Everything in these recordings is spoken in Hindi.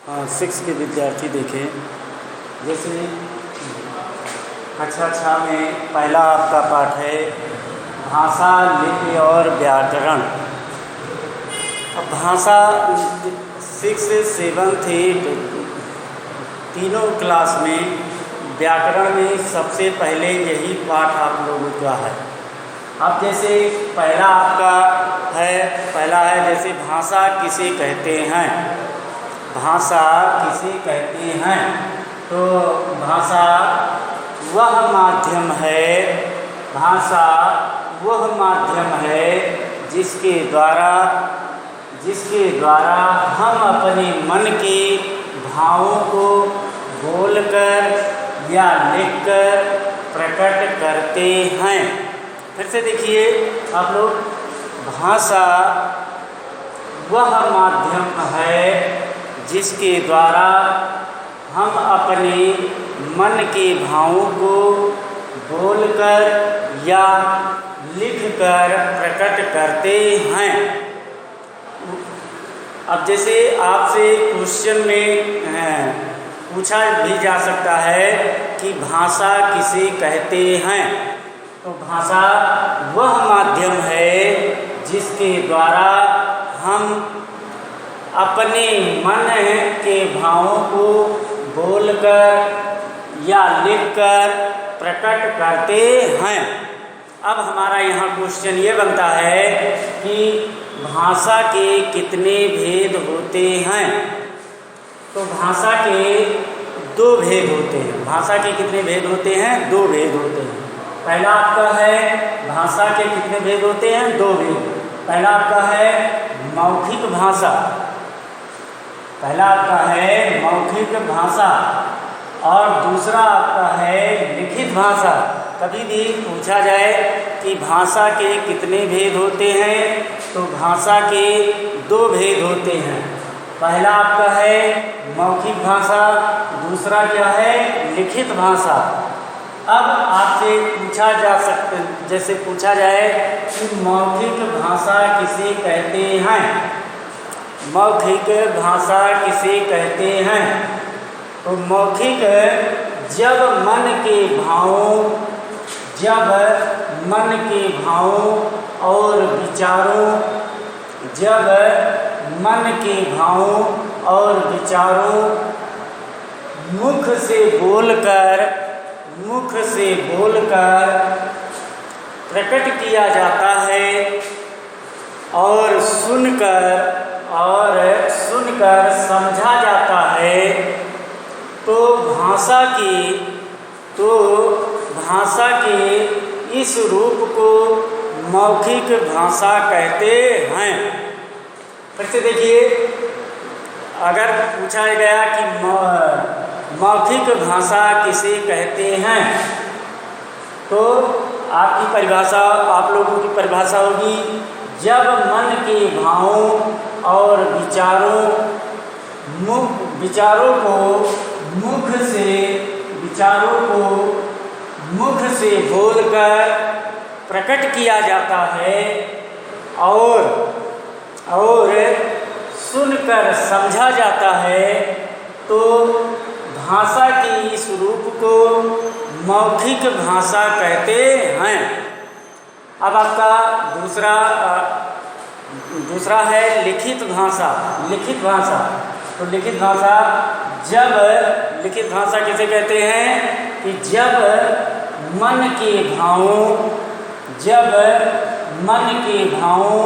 सिक्स के विद्यार्थी देखें। जैसे कक्षा में पहला आपका पाठ है भाषा, लिपि और व्याकरण। अब भाषा 6, 7, 8 तीनों क्लास में व्याकरण में सबसे पहले यही पाठ आप लोगों का है। अब जैसे पहला है जैसे भाषा किसे कहते हैं। भाषा किसे कहते हैं तो भाषा वह माध्यम है, भाषा वह माध्यम है जिसके द्वारा हम अपने मन के भावों को बोलकर या लिखकर प्रकट करते हैं। फिर से देखिए आप लोग, भाषा वह माध्यम है जिसके द्वारा हम अपने मन के भावों को बोलकर या लिखकर प्रकट करते हैं। अब जैसे आपसे क्वेश्चन में पूछा भी जा सकता है कि भाषा किसे कहते हैं, तो भाषा वह माध्यम है जिसके द्वारा हम अपने मन के भावों को बोलकर या लिखकर प्रकट करते हैं। अब हमारा यहाँ क्वेश्चन ये बनता है कि भाषा के कितने भेद होते हैं। तो भाषा के 2 भेद होते हैं। भाषा के कितने भेद होते हैं? 2 भेद होते हैं। पहला आपका है भाषा के कितने भेद होते हैं? 2 भेद। पहला आपका है मौखिक भाषा, पहला आपका है मौखिक भाषा और दूसरा आपका है लिखित भाषा। कभी भी पूछा जाए कि भाषा के कितने भेद होते हैं तो भाषा के 2 भेद होते हैं। पहला आपका है मौखिक भाषा, दूसरा क्या है? लिखित भाषा। अब आपसे पूछा जा सकता, जैसे पूछा जाए कि मौखिक भाषा किसे कहते हैं, मौखिक भाषा किसे कहते हैं, तो मौखिक जब मन के भावों और विचारों मुख से बोलकर प्रकट किया जाता है और सुनकर समझा जाता है, तो भाषा के इस रूप को मौखिक भाषा कहते हैं। फिर से देखिए, अगर पूछा गया कि मौखिक भाषा किसे कहते हैं तो आपकी परिभाषा, आप लोगों की परिभाषा होगी जब मन के भावों और विचारों को मुख से बोलकर प्रकट किया जाता है और सुनकर समझा जाता है, तो भाषा के इस रूप को मौखिक भाषा कहते हैं। अब आपका दूसरा है लिखित भाषा। लिखित भाषा किसे कहते हैं कि जब मन के भावों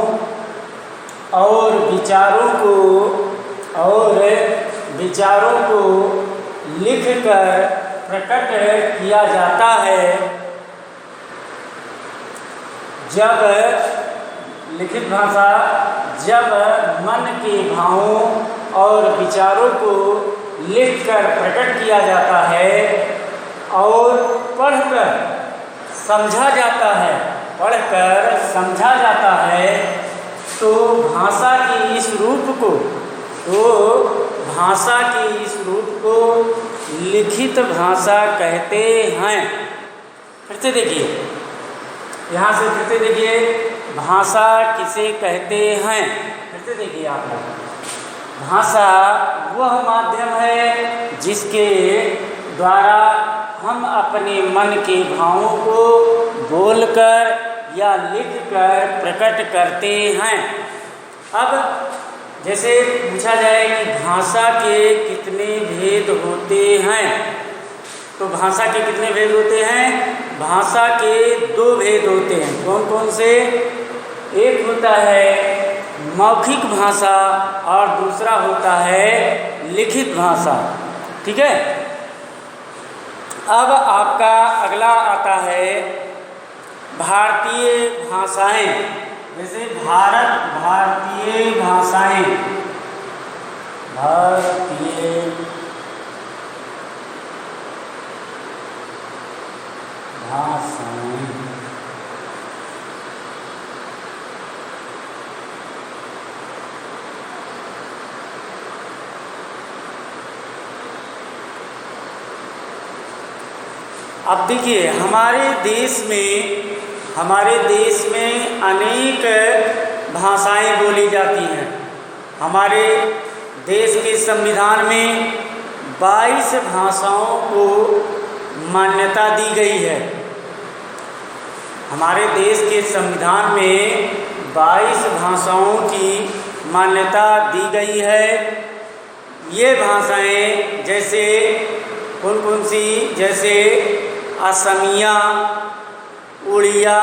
और विचारों को लिखकर प्रकट किया जाता है। जब लिखित भाषा जब मन के भावों और विचारों को लिखकर प्रकट किया जाता है और पढ़कर समझा जाता है, तो भाषा के इस रूप को लिखित भाषा कहते हैं। फिर से देखिए, यहाँ से फिर से देखिए, भाषा किसे कहते हैं। फिर से देखिए आप लोग, भाषा वह माध्यम जिसके द्वारा हम अपने मन के भावों को बोलकर या लिखकर प्रकट करते हैं। अब जैसे पूछा जाए कि भाषा के कितने भेद होते हैं, तो भाषा के कितने भेद होते हैं? भाषा के 2 भेद होते हैं। कौन कौन से? एक होता है मौखिक भाषा और दूसरा होता है लिखित भाषा। ठीक है। अब आपका अगला आता है भारतीय भाषाएं। जैसे भारतीय भाषाएं, भारतीय भाषाएं। अब देखिए, हमारे देश में अनेक भाषाएं बोली जाती हैं। हमारे देश के संविधान में 22 भाषाओं को मान्यता दी गई है। हमारे देश के संविधान में 22 भाषाओं की मान्यता दी गई है। ये भाषाएं जैसे कौन कौन सी? जैसे असमिया, उड़िया,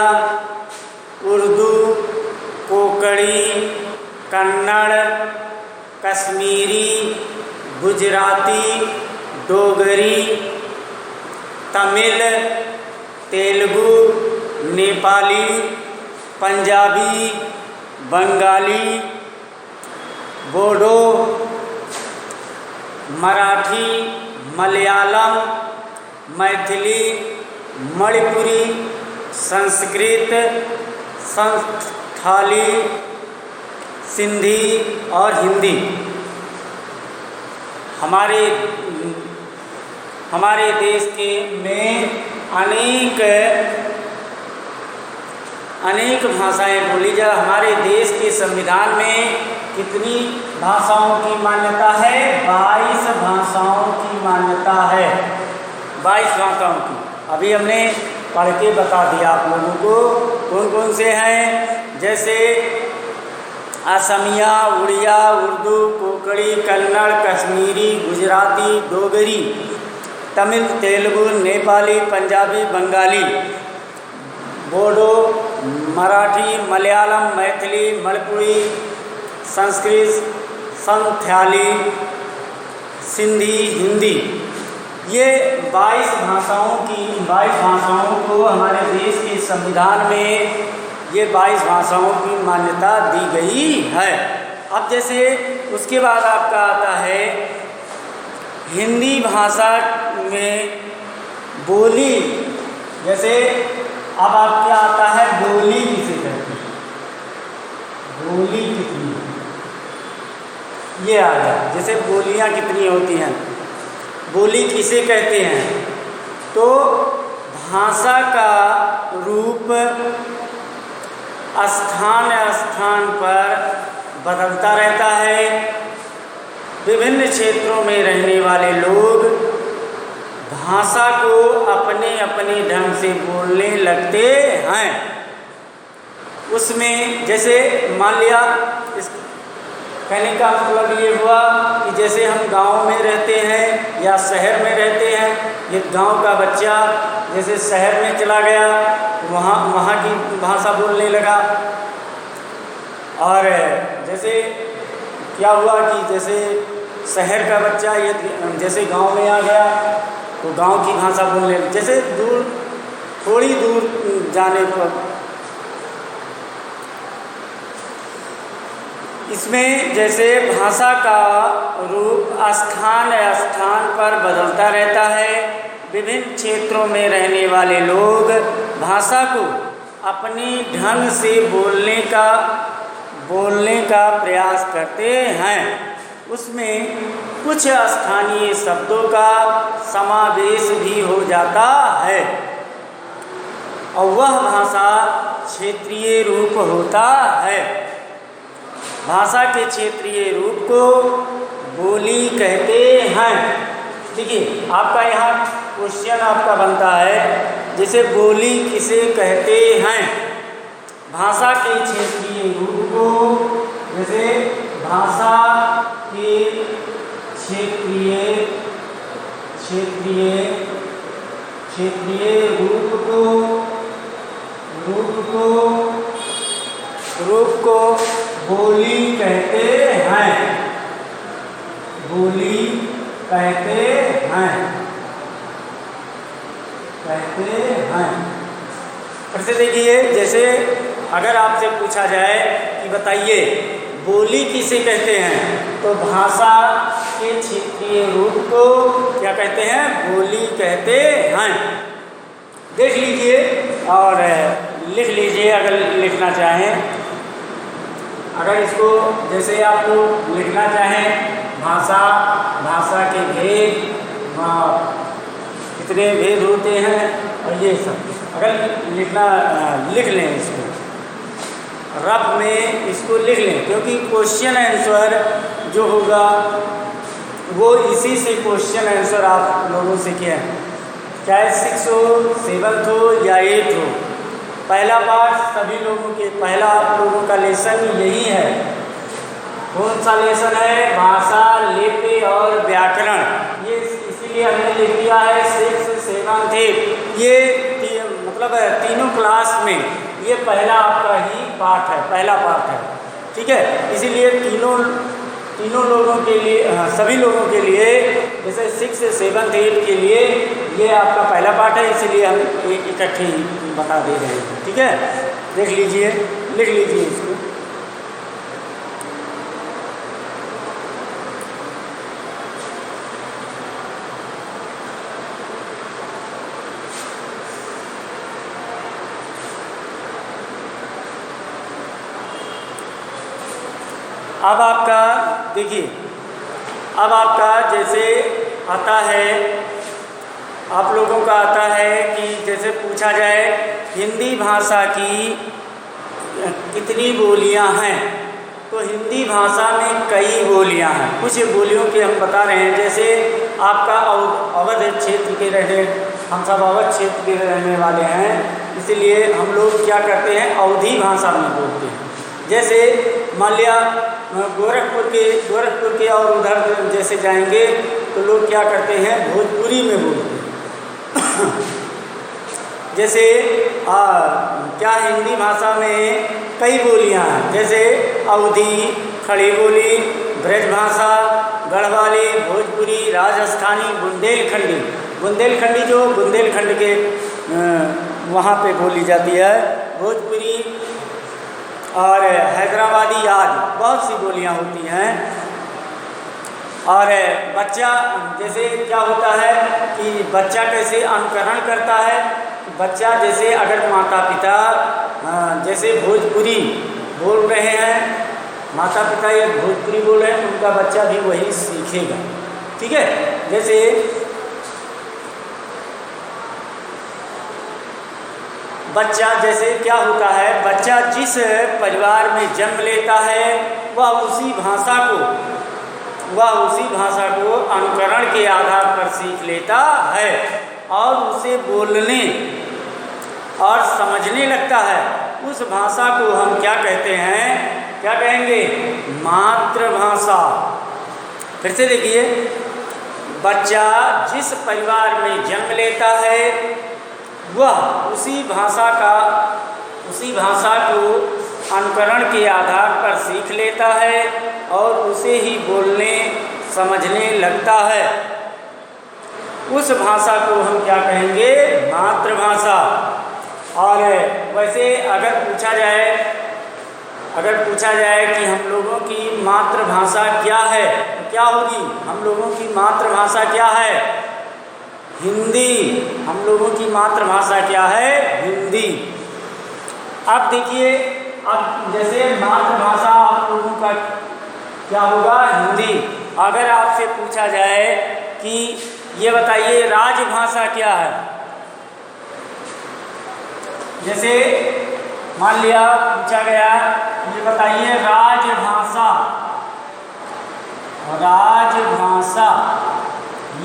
उर्दू, कोंकणी, कन्नड़, कश्मीरी, गुजराती, डोगरी, तमिल, तेलुगु, नेपाली, पंजाबी, बंगाली, बोडो, मराठी, मलयालम, मैथिली, मणिपुरी, संस्कृत, संथाली, सिंधी और हिंदी। हमारे देश में अनेक भाषाएं बोली जा। हमारे देश के संविधान में कितनी भाषाओं की मान्यता है? 22 भाषाओं की मान्यता है। 22 भाषाओं की अभी हमने पढ़ के बता दिया आप लोगों को कौन कौन से हैं। जैसे असमिया, उड़िया, उर्दू, कोंकणी, कन्नड़, कश्मीरी, गुजराती, डोगरी, तमिल, तेलुगु, नेपाली, पंजाबी, बंगाली, बोडो, मराठी, मलयालम, मैथिली, मणिपुरी, संस्कृत, संथाली, सिंधी, हिंदी। ये 22 भाषाओं को हमारे देश के संविधान में ये 22 भाषाओं की मान्यता दी गई है। अब जैसे उसके बाद आपका आता है हिंदी भाषा में बोली। जैसे अब आपका आता है बोली किसे कहते हैं? बोली कितनी? ये आ गया। जैसे बोलियां कितनी होती हैं, बोली किसे कहते हैं? तो भाषा का रूप स्थान पर बदलता रहता है। विभिन्न क्षेत्रों में रहने वाले लोग भाषा को अपने अपने ढंग से बोलने लगते हैं। उसमें जैसे मान लिया, इस कहने का मतलब ये हुआ कि जैसे हम गांव में रहते हैं या शहर में रहते हैं, ये गांव का बच्चा जैसे शहर में चला गया, वहाँ की भाषा बोलने लगा। और जैसे क्या हुआ कि जैसे शहर का बच्चा ये जैसे गांव में आ गया तो गांव की भाषा बोलने, जैसे थोड़ी दूर जाने पर। इसमें जैसे भाषा का रूप स्थान पर बदलता रहता है। विभिन्न क्षेत्रों में रहने वाले लोग भाषा को अपने ढंग से बोलने का प्रयास करते हैं। उसमें कुछ स्थानीय शब्दों का समावेश भी हो जाता है और वह भाषा क्षेत्रीय रूप होता है। भाषा के क्षेत्रीय रूप को बोली कहते हैं। देखिए आपका यहाँ क्वेश्चन आपका बनता है, जैसे बोली किसे कहते हैं, भाषा के क्षेत्रीय रूप को, जैसे भाषा के क्षेत्रीय रूप को बोली कहते हैं, बोली कहते हैं। फिर से देखिए, जैसे अगर आपसे पूछा जाए कि बताइए बोली किसे कहते हैं, तो भाषा के क्षेत्रीय रूप को क्या कहते हैं, बोली कहते हैं। देख लीजिए और लिख लीजिए अगर लिखना चाहें। अगर इसको जैसे आप लिखना चाहें, भाषा के भेद, कितने भेद होते हैं और ये सब अगर लिख लें, इसको रफ में इसको लिख लें, क्योंकि क्वेश्चन आंसर जो होगा वो इसी से क्वेश्चन आंसर आप लोगों से किया है, चाहे 6 हो, 7th हो या 8th हो। पहला पार्ट सभी लोगों के, पहला आप लोगों का लेसन यही है। कौन सा लेसन है, भाषा, लिपि और व्याकरण। ये इसीलिए हमने लिख दिया है 6, 7, 8। ये मतलब तीनों क्लास में ये पहला आपका ही पार्ट है, पहला पार्ट है, ठीक है। इसीलिए तीनों लोगों के लिए, सभी लोगों के लिए, जैसे 6, 7, 8 के लिए ये आपका पहला पार्ट है, इसीलिए हम इकट्ठे ही बता दे रहे हैं, ठीक है। देख लीजिए, लिख लीजिए इसको। अब आपका देखिए, अब आपका जैसे आता है, आप लोगों का आता है कि जैसे पूछा जाए हिंदी भाषा की कितनी बोलियां हैं, तो हिंदी भाषा में कई बोलियां हैं। कुछ बोलियों के हम बता रहे हैं, जैसे आपका अवध क्षेत्र के हम सब अवध क्षेत्र के रहने वाले हैं, इसलिए हम लोग क्या करते हैं, अवधी भाषा में बोलते हैं। जैसे मान लिया गोरखपुर के और उधर जैसे जाएंगे तो लोग क्या करते हैं, भोजपुरी में बोलते हैं। जैसे क्या हिंदी भाषा में कई बोलियां हैं, जैसे अवधी, खड़ी बोली, ब्रज भाषा, गढ़वाली, भोजपुरी, राजस्थानी, बुंदेलखंडी जो बुंदेलखंड के वहाँ पे बोली जाती है, भोजपुरी और हैदराबादी आदि बहुत सी बोलियां होती हैं। और बच्चा जैसे क्या होता है कि बच्चा कैसे अनुकरण करता है, बच्चा जैसे अगर माता पिता जैसे भोजपुरी बोल रहे हैं, माता पिता ये भोजपुरी बोल रहे हैं, उनका बच्चा भी वही सीखेगा, ठीक है। जैसे बच्चा जैसे क्या होता है, बच्चा जिस परिवार में जन्म लेता है वह उसी भाषा को अनुकरण के आधार पर सीख लेता है और उसे बोलने और समझने लगता है। उस भाषा को हम क्या कहते हैं, क्या कहेंगे, मातृभाषा। फिर से देखिए, बच्चा जिस परिवार में जन्म लेता है वह उसी भाषा को अनुकरण के आधार पर सीख लेता है और उसे ही बोलने समझने लगता है। उस भाषा को हम क्या कहेंगे, मातृभाषा। और वैसे अगर पूछा जाए कि हम लोगों की मातृभाषा क्या है, तो क्या होगी, हम लोगों की मातृभाषा क्या है, हिंदी। हम लोगों की मातृभाषा क्या है, हिंदी। अब देखिए, अब जैसे मातृभाषा आप लोगों का क्या होगा, हिंदी। अगर आपसे पूछा जाए कि ये बताइए राजभाषा क्या है, जैसे मान लिया पूछा गया ये बताइए राजभाषा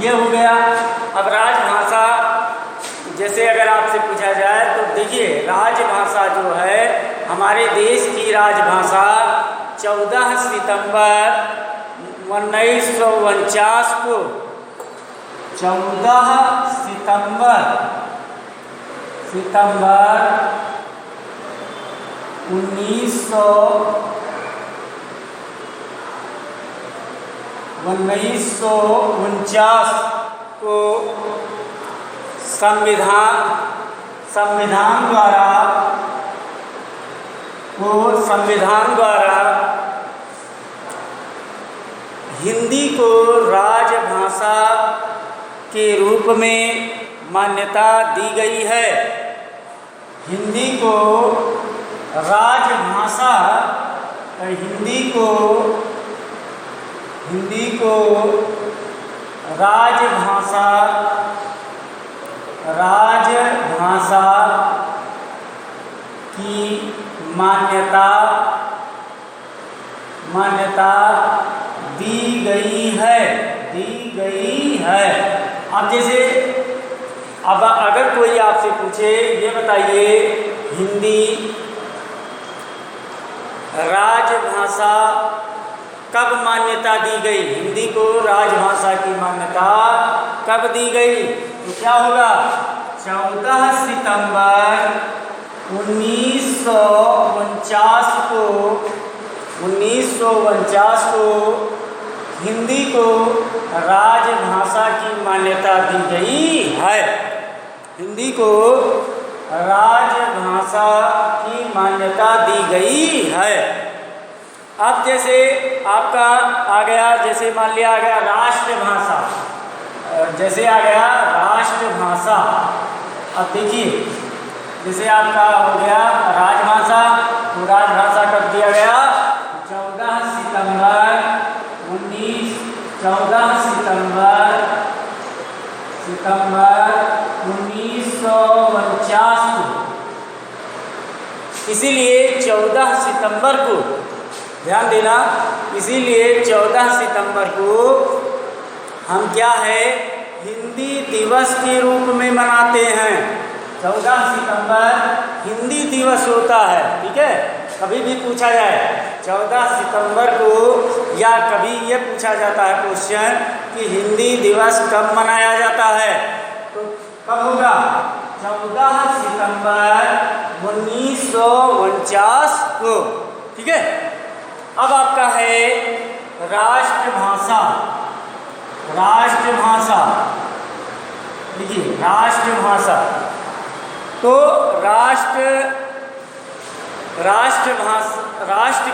ये हो गया। अब राजभाषा, जैसे अगर आपसे पूछा जाए तो देखिए, राजभाषा जो है हमारे देश की राजभाषा 14 सितंबर 1949 को 14 सितंबर 1949 को संविधान द्वारा हिंदी को राजभाषा के रूप में मान्यता दी गई है। हिंदी को राजभाषा, हिंदी को राजभाषा की मान्यता दी गई है। अब जैसे अब अगर कोई आपसे पूछे, ये बताइए हिंदी राजभाषा कब मान्यता दी गई, हिंदी को राजभाषा की मान्यता कब दी गई, तो क्या होगा? 14 सितंबर 1949 को हिंदी को राजभाषा की मान्यता दी गई है। हिंदी को राजभाषा की मान्यता दी गई है। अब जैसे आपका आ गया, जैसे मान लिया आ गया राष्ट्रभाषा, जैसे आ गया राष्ट्रभाषा। अब देखिए, जैसे आपका हो गया राजभाषा, तो राजभाषा कब दिया गया? 14 सितंबर 1949 को। इसीलिए 14 सितंबर को ध्यान देना, इसीलिए 14 सितंबर को हम क्या है, हिंदी दिवस के रूप में मनाते हैं। 14 सितंबर हिंदी दिवस होता है, ठीक है। कभी भी पूछा जाए 14 सितंबर को, या कभी ये पूछा जाता है क्वेश्चन कि हिंदी दिवस कब मनाया जाता है, तो कब होगा? 14 सितंबर 1949 को, ठीक है। अब आपका है राष्ट्रभाषा। देखिए राष्ट्रभाषा, तो राष्ट्र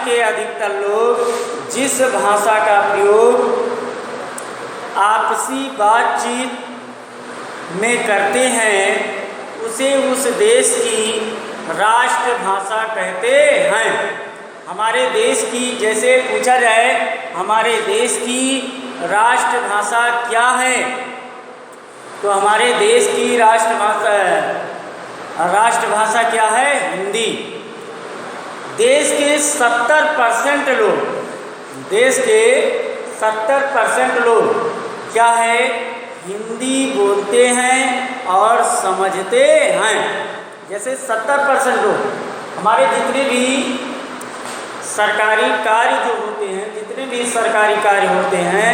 के अधिकतर लोग जिस भाषा का प्रयोग आपसी बातचीत में करते हैं उसे उस देश की राष्ट्रभाषा कहते हैं। हमारे देश की, जैसे पूछा जाए हमारे देश की राष्ट्रभाषा क्या है, तो हमारे देश की राष्ट्रभाषा क्या है? हिंदी। देश के 70% लोग क्या है? हिंदी बोलते हैं और समझते हैं। जैसे 70% लोग, हमारे जितने भी सरकारी कार्य जो होते हैं, जितने भी सरकारी कार्य होते हैं,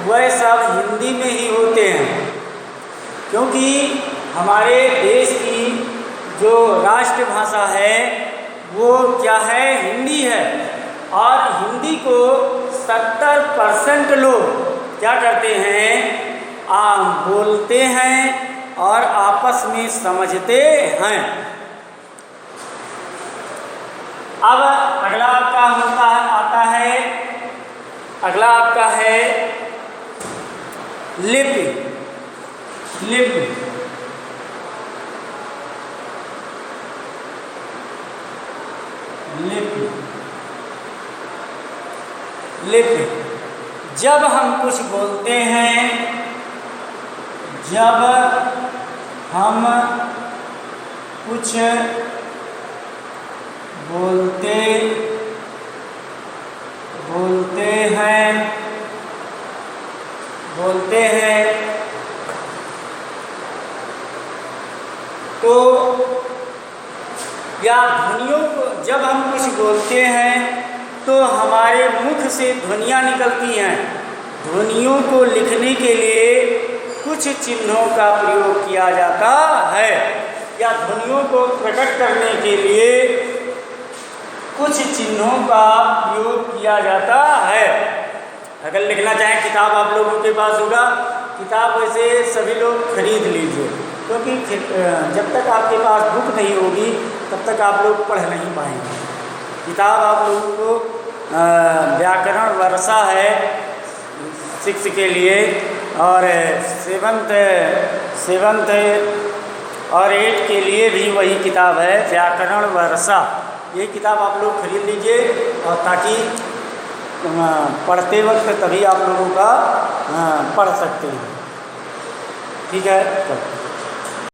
वह सब हिंदी में ही होते हैं, क्योंकि हमारे देश की जो राष्ट्रभाषा है वो क्या है? हिंदी है। और हिंदी को 70% लोग क्या करते हैं? बोलते हैं और आपस में समझते हैं। अब अगला आपका आता है लिपि। जब हम कुछ बोलते हैं, जब हम कुछ बोलते हैं तो या ध्वनियों को जब हम कुछ बोलते हैं तो हमारे मुख से ध्वनियाँ निकलती हैं। ध्वनियों को लिखने के लिए कुछ चिन्हों का प्रयोग किया जाता है, या ध्वनियों को प्रकट करने के लिए कुछ चिन्हों का प्रयोग किया जाता है। अगर लिखना चाहें, किताब आप लोगों के पास होगा, किताब वैसे सभी लोग खरीद लीजिए, क्योंकि जब तक आपके पास बुक नहीं होगी तब तक आप लोग पढ़ नहीं पाएंगे। किताब आप लोगों को व्याकरण वर्षा है 6 के लिए, और 7th और 8 के लिए भी वही किताब है, व्याकरण वर्षा। ये किताब आप लोग खरीद लीजिए, और ताकि पढ़ते वक्त तभी आप लोगों का पढ़ सकते हैं। ठीक है।